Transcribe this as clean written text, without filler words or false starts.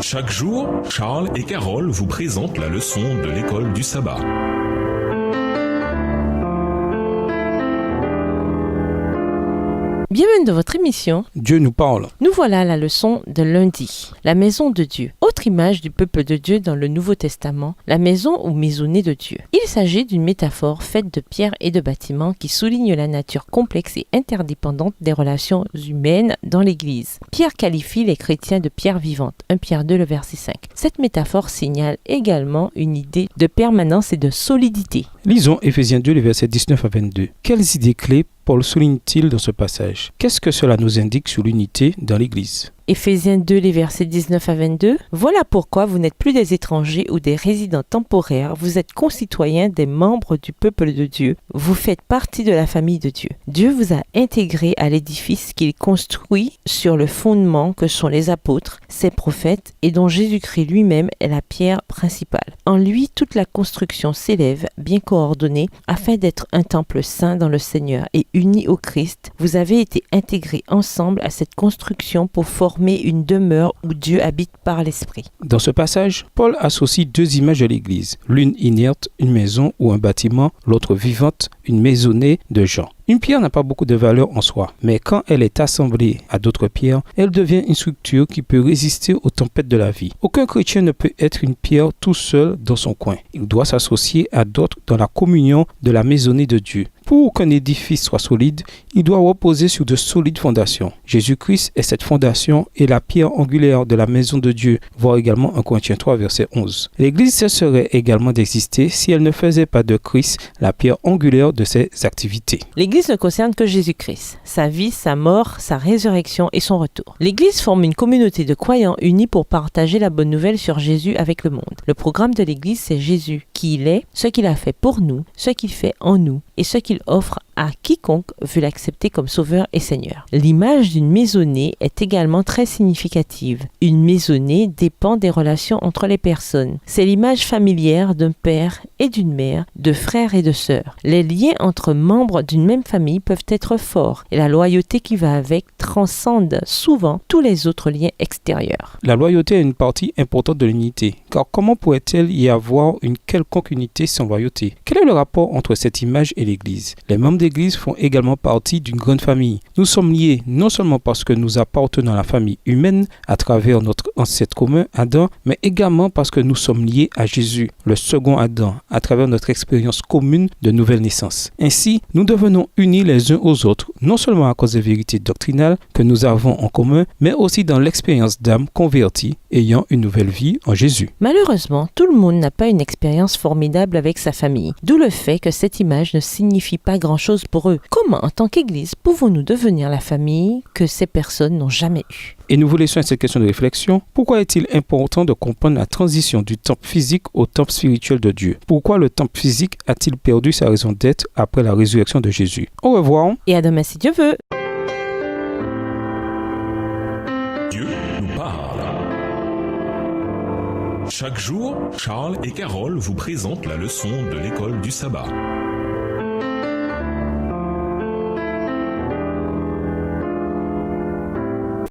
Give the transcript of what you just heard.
Chaque jour, Charles et Carole vous présentent la leçon de l'école du sabbat. Bienvenue dans votre émission. Dieu nous parle. Nous voilà à la leçon de lundi. La maison de Dieu. Autre image du peuple de Dieu dans le Nouveau Testament, la maison ou maisonnée de Dieu. Il s'agit d'une métaphore faite de pierres et de bâtiments qui souligne la nature complexe et interdépendante des relations humaines dans l'Église. Pierre qualifie les chrétiens de pierres vivantes. 1 Pierre 2, le verset 5. Cette métaphore signale également une idée de permanence et de solidité. Lisons Éphésiens 2, les versets 19 à 22. Quelles idées clés Paul souligne-t-il dans ce passage? Qu'est-ce que cela nous indique sur l'unité dans l'Église? Éphésiens 2, les versets 19 à 22. Voilà pourquoi vous n'êtes plus des étrangers ou des résidents temporaires, vous êtes concitoyens des membres du peuple de Dieu. Vous faites partie de la famille de Dieu. Dieu vous a intégrés à l'édifice qu'il construit sur le fondement que sont les apôtres, ses prophètes et dont Jésus-Christ lui-même est la pierre principale. En lui, toute la construction s'élève, bien coordonnée, afin d'être un temple saint dans le Seigneur et uni au Christ. Vous avez été intégrés ensemble à cette construction pour former une demeure où Dieu habite par l'Esprit. Dans ce passage, Paul associe deux images de l'Église, l'une inerte, une maison ou un bâtiment, l'autre vivante, une maisonnée de gens. Une pierre n'a pas beaucoup de valeur en soi, mais quand elle est assemblée à d'autres pierres, elle devient une structure qui peut résister aux tempêtes de la vie. Aucun chrétien ne peut être une pierre tout seul dans son coin. Il doit s'associer à d'autres dans la communion de la maisonnée de Dieu. Pour qu'un édifice soit solide, il doit reposer sur de solides fondations. Jésus-Christ est cette fondation et la pierre angulaire de la maison de Dieu, voir également 1 Corinthiens 3, verset 11. L'Église cesserait également d'exister si elle ne faisait pas de Christ la pierre angulaire de ses activités. L'Église ne concerne que Jésus-Christ, sa vie, sa mort, sa résurrection et son retour. L'Église forme une communauté de croyants unis pour partager la bonne nouvelle sur Jésus avec le monde. Le programme de l'Église, c'est Jésus, qui il est, ce qu'il a fait pour nous, ce qu'il fait en nous et ce qu'il offre à quiconque veut l'accepter comme sauveur et seigneur. L'image d'une maisonnée est également très significative. Une maisonnée dépend des relations entre les personnes. C'est l'image familière d'un père et d'une mère, de frères et de sœurs. Les liens entre membres d'une même famille peuvent être forts et la loyauté qui va avec transcende souvent tous les autres liens extérieurs. La loyauté est une partie importante de l'unité, car comment pourrait-il y avoir une quelconque unité sans loyauté? Quel est le rapport entre cette image et l'Église? Les membres d'Église font également partie d'une grande famille. Nous sommes liés non seulement parce que nous appartenons à la famille humaine à travers notre ancêtre commun Adam, mais également parce que nous sommes liés à Jésus, le second Adam, à travers notre expérience commune de nouvelle naissance. Ainsi, nous devenons unis les uns aux autres, non seulement à cause des vérités doctrinales que nous avons en commun, mais aussi dans l'expérience d'âme convertie ayant une nouvelle vie en Jésus. Malheureusement, tout le monde n'a pas une expérience formidable avec sa famille, d'où le fait que cette image ne signifie pas grand-chose pour eux. Comment, en tant qu'Église, pouvons-nous devenir la famille que ces personnes n'ont jamais eue? Et nous vous laissons à cette question de réflexion. Pourquoi est-il important de comprendre la transition du temple physique au temple spirituel de Dieu? Pourquoi le temple physique a-t-il perdu sa raison d'être après la résurrection de Jésus? Au revoir. Et à demain si Dieu veut. Dieu nous parle. Chaque jour, Charles et Carole vous présentent la leçon de l'école du sabbat.